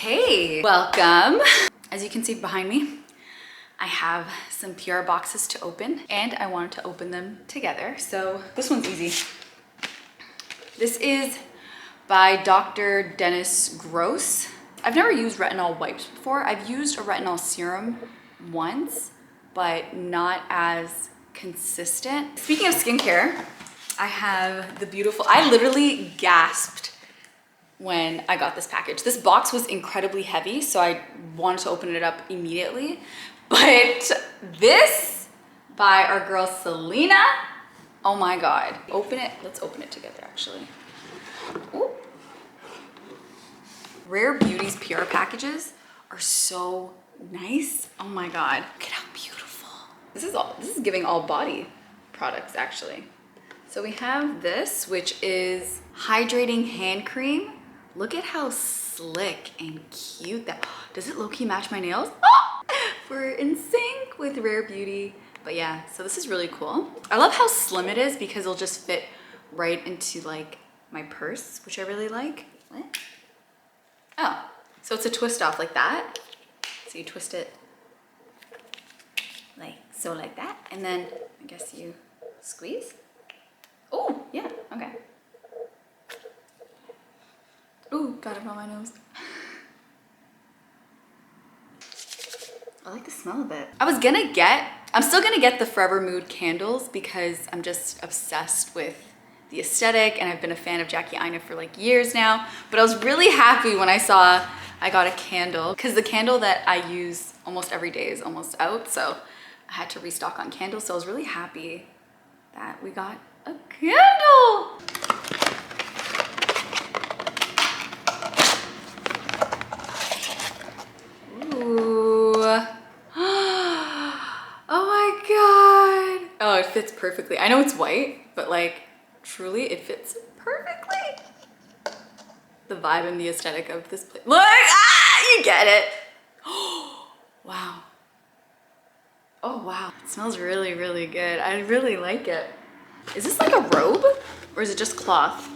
Okay, welcome. As you can see behind me, I have some PR boxes to open and I wanted to open them together. So this one's easy. This is by Dr. Dennis Gross. I've never used retinol wipes before. I've used a retinol serum once, but not as consistent. Speaking of skincare, I have the beautiful, I literally gasped when I got this package. This box was incredibly heavy, so I wanted to open it up immediately. But this by our girl Selena, oh my God. Open it, let's open it together actually. Ooh. Rare Beauty's PR packages are so nice. Oh my God, look at how beautiful. This is giving all body products actually. So we have this, which is hydrating hand cream. Look at how slick and cute that, does it low-key match my nails? Oh! We're in sync with Rare Beauty. But yeah, so this is really cool. I love how slim it is because it'll just fit right into like my purse, which I really like. What? Oh, so it's a twist off like that. So you twist it like so, like that. And then I guess you squeeze. Oh, yeah, okay. Ooh, got it on my nose. I like the smell of it. I'm still gonna get the Forever Mood candles because I'm just obsessed with the aesthetic and I've been a fan of Jackie Aina for like years now. But I was really happy when I saw I got a candle because the candle that I use almost every day is almost out. So I had to restock on candles. So I was really happy that we got a candle. Oh my God. Oh, it fits perfectly. I know it's white, but like truly it fits perfectly. The vibe and the aesthetic of this place. Look, you get it. Wow. Oh wow, it smells really, really good. I really like it. Is this like a robe or is it just cloth?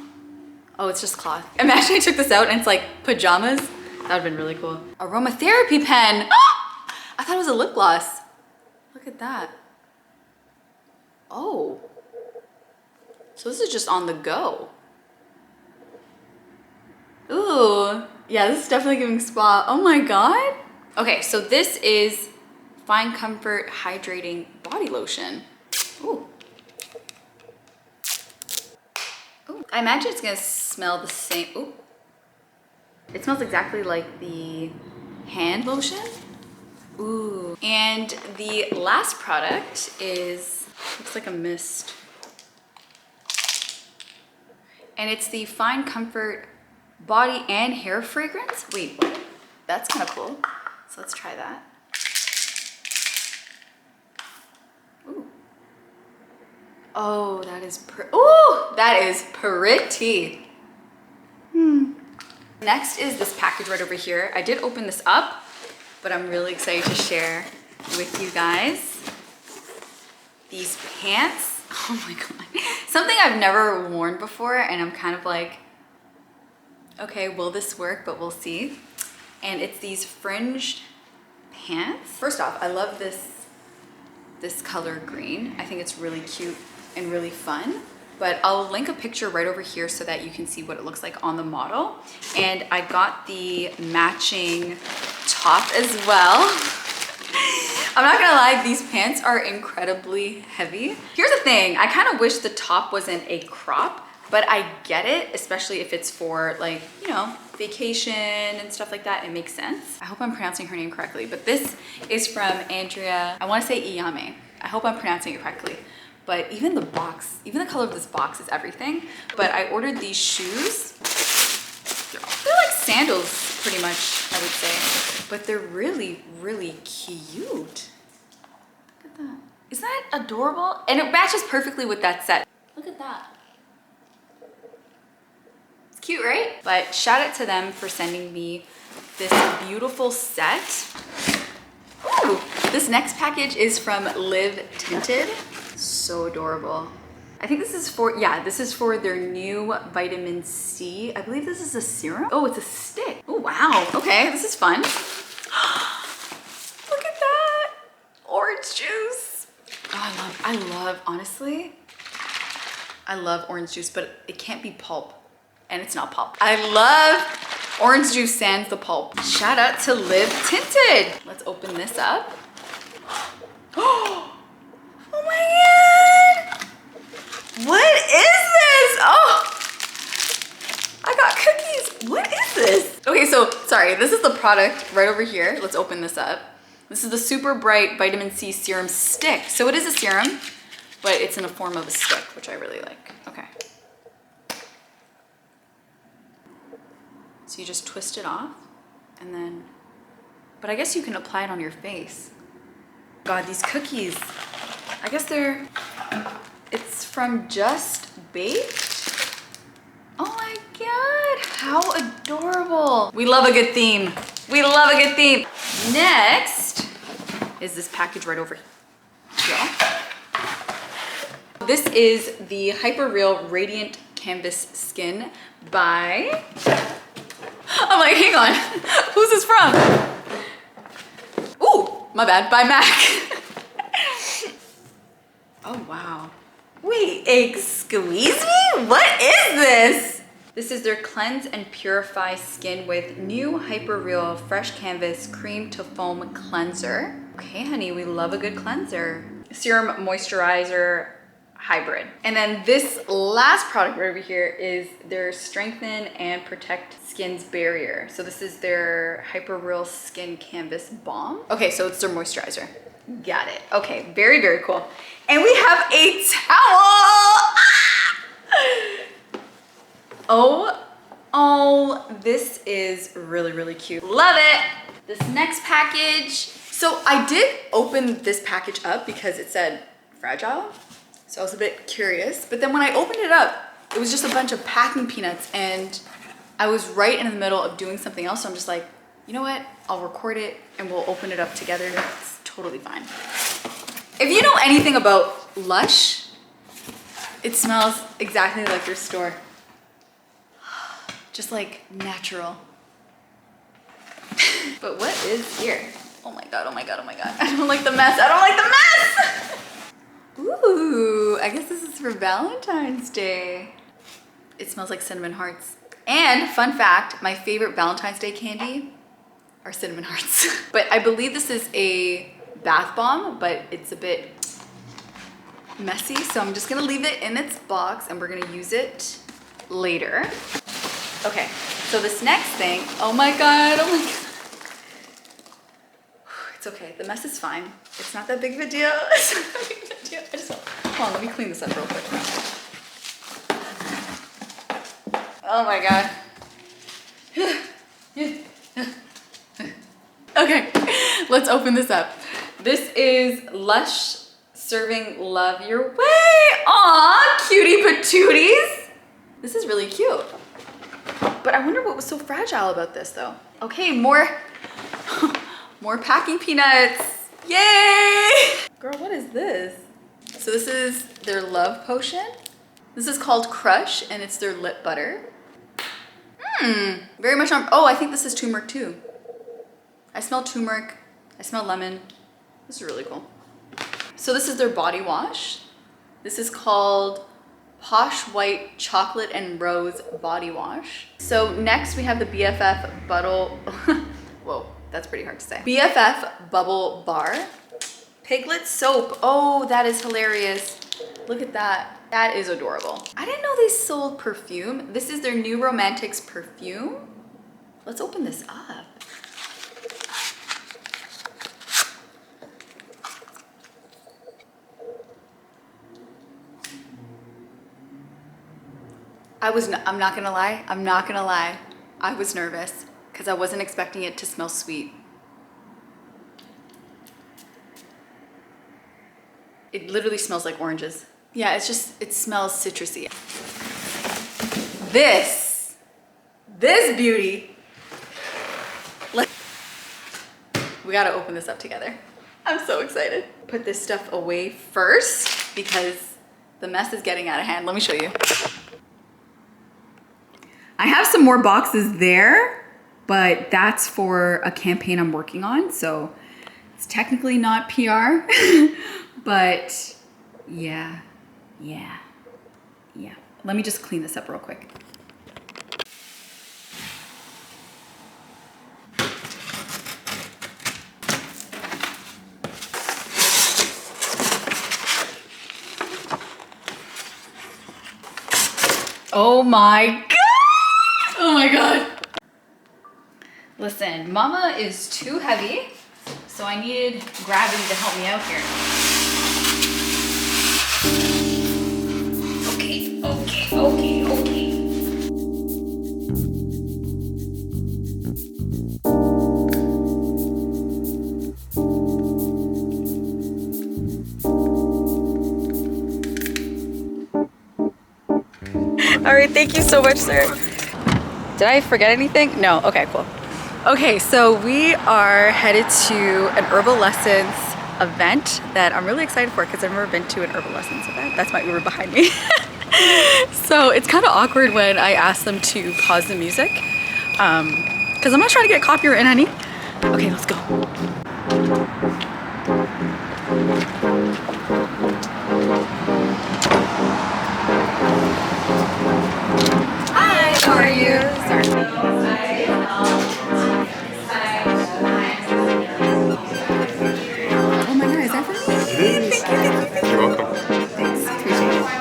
Oh, it's just cloth. Imagine I took this out and it's like pajamas. That would've been really cool. Aromatherapy pen. I thought it was a lip gloss. Look at that. Oh. So this is just on the go. Ooh. Yeah, this is definitely giving spa. Oh my God. Okay, so this is Fine Comfort Hydrating Body Lotion. Ooh. Ooh. I imagine it's gonna smell the same. Ooh. It smells exactly like the hand lotion. Ooh. And the last product is, looks like a mist. And it's the Fine Comfort Body and Hair Fragrance. Wait, what? That's kind of cool. So let's try that. Ooh. Oh, that is pretty. Next is this package right over here. I did open this up, but I'm really excited to share with you guys these pants. Oh my God. Something I've never worn before and I'm kind of like, okay, will this work? But we'll see. And it's these fringed pants. First off, I love this color green. I think it's really cute and really fun. But I'll link a picture right over here so that you can see what it looks like on the model. And I got the matching top as well. I'm not gonna lie, these pants are incredibly heavy. Here's the thing, I kind of wish the top wasn't a crop, but I get it, especially if it's for like, you know, vacation and stuff like that, it makes sense. I hope I'm pronouncing her name correctly, but this is from Andrea, I wanna say Iyame. I hope I'm pronouncing it correctly. But even the box, even the color of this box is everything. But I ordered these shoes. They're like sandals, pretty much, I would say. But they're really, really cute. Look at that. Isn't that adorable? And it matches perfectly with that set. Look at that. It's cute, right? But shout out to them for sending me this beautiful set. Ooh, this next package is from Live Tinted. So adorable. I think this is for, yeah, this is for their new vitamin C. I believe this is a serum. Oh, it's a stick. Oh, wow. Okay, this is fun. Look at that. Orange juice. Oh, honestly, I love orange juice, but it can't be pulp. And it's not pulp. I love orange juice sans the pulp. Shout out to Live Tinted. Let's open this up. Oh my God. What is this? Oh, I got cookies. What is this? Okay, so sorry, this is the product right over here. Let's open this up. This is the Super Bright Vitamin C Serum Stick. So it is a serum, but it's in the form of a stick, which I really like. Okay. So you just twist it off and then, but I guess you can apply it on your face. God, these cookies, I guess it's from Just Baked. Oh my God, how adorable. We love a good theme. We love a good theme. Next is this package right over here. This is the Hyper Real Radiant Canvas Skin by, I'm like, hang on, who's this from? Ooh, my bad, by MAC. Oh, wow. Wait, excuse me? What is this? This is their Cleanse and Purify Skin with new Hyper Real Fresh Canvas Cream to Foam Cleanser. Okay, honey, we love a good cleanser. Serum Moisturizer Hybrid. And then this last product right over here is their Strengthen and Protect Skin's Barrier. So this is their Hyper Real Skin Canvas Balm. Okay, so it's their moisturizer. Got it. Okay, very, very cool. And we have a towel. Oh, this is really, really cute. Love it. This next package. So I did open this package up because it said fragile. So I was a bit curious, but then when I opened it up, it was just a bunch of packing peanuts and I was right in the middle of doing something else. So I'm just like, you know what? I'll record it and we'll open it up together. It's totally fine. If you know anything about Lush, it smells exactly like your store. Just like natural. But what is here? Oh my God, oh my God, oh my God. I don't like the mess. I don't like the mess. Ooh, I guess this is for Valentine's Day. It smells like cinnamon hearts. And fun fact, my favorite Valentine's Day candy are cinnamon hearts. But I believe this is a bath bomb, but it's a bit messy. So I'm just gonna leave it in its box and we're gonna use it later. Okay, so this next thing, oh my God, oh my God. It's okay, the mess is fine. It's not that big of a deal. It's not that big of a deal. Hold on, let me clean this up real quick. Oh my God. Okay, let's open this up. This is Lush Serving Love Your Way. Aw, cutie patooties. This is really cute. But I wonder what was so fragile about this though. Okay, more packing peanuts. Yay! Girl, what is this? So this is their love potion. This is called Crush and it's their lip butter. Very much on, oh, I think this is turmeric too. I smell turmeric, I smell lemon. This is really cool. So this is their body wash. This is called Posh White Chocolate and Rose Body Wash. So next we have the BFF Bubble, whoa, that's pretty hard to say. BFF Bubble Bar. Piglet Soap, oh, that is hilarious. Look at that, that is adorable. I didn't know they sold perfume. This is their New Romantics perfume. Let's open this up. I'm not gonna lie, I was nervous because I wasn't expecting it to smell sweet. It literally smells like oranges. Yeah, it smells citrusy. This beauty. We gotta open this up together. I'm so excited. Put this stuff away first because The mess is getting out of hand. Let me show you. I have some more boxes there, but that's for a campaign I'm working on. So it's technically not PR, but yeah. Let me just clean this up real quick. Oh my God! Oh my God! Listen, Mama is too heavy, so I needed gravity to help me out here. Okay. All right, thank you so much, sir. Did I forget anything? No, okay, cool. Okay, so we are headed to an Herbal Lessons event that I'm really excited for because I've never been to an Herbal Lessons event. That's my Uber behind me. So it's kind of awkward when I ask them to pause the music because I'm not trying to get copyright, honey. Okay, let's go. Hi, how are you? Sorry. Oh my God, is that for me? It is. Thank you. You're welcome. Thanks, appreciate it.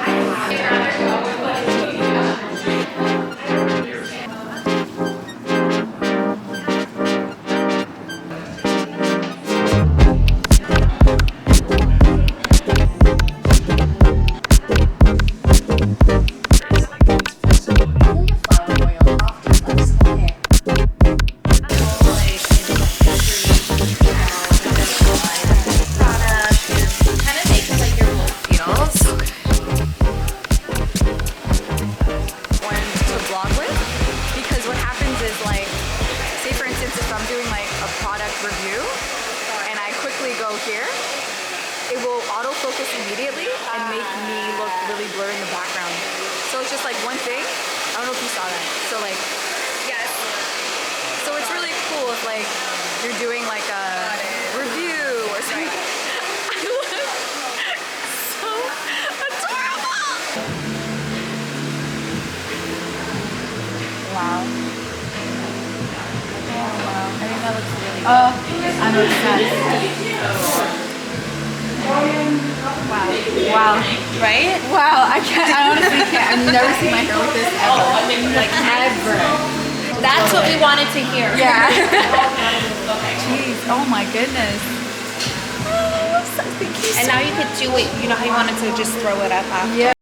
Immediately and make me look really blurry in the background. So it's just like one thing. I don't know if you saw that. So like, yes. So it's really cool if like you're doing like a review or something. I look so adorable. Wow. Oh wow. I think that looks really good. Oh, I'm obsessed. Wow. Right? Wow, I honestly can't. I've never seen my hair like this ever. Like ever. That's what we wanted to hear. Yeah. Jeez, oh my goodness. Oh, so thank you so And now you could do it, you know how you wanted to just throw it up after? Yeah.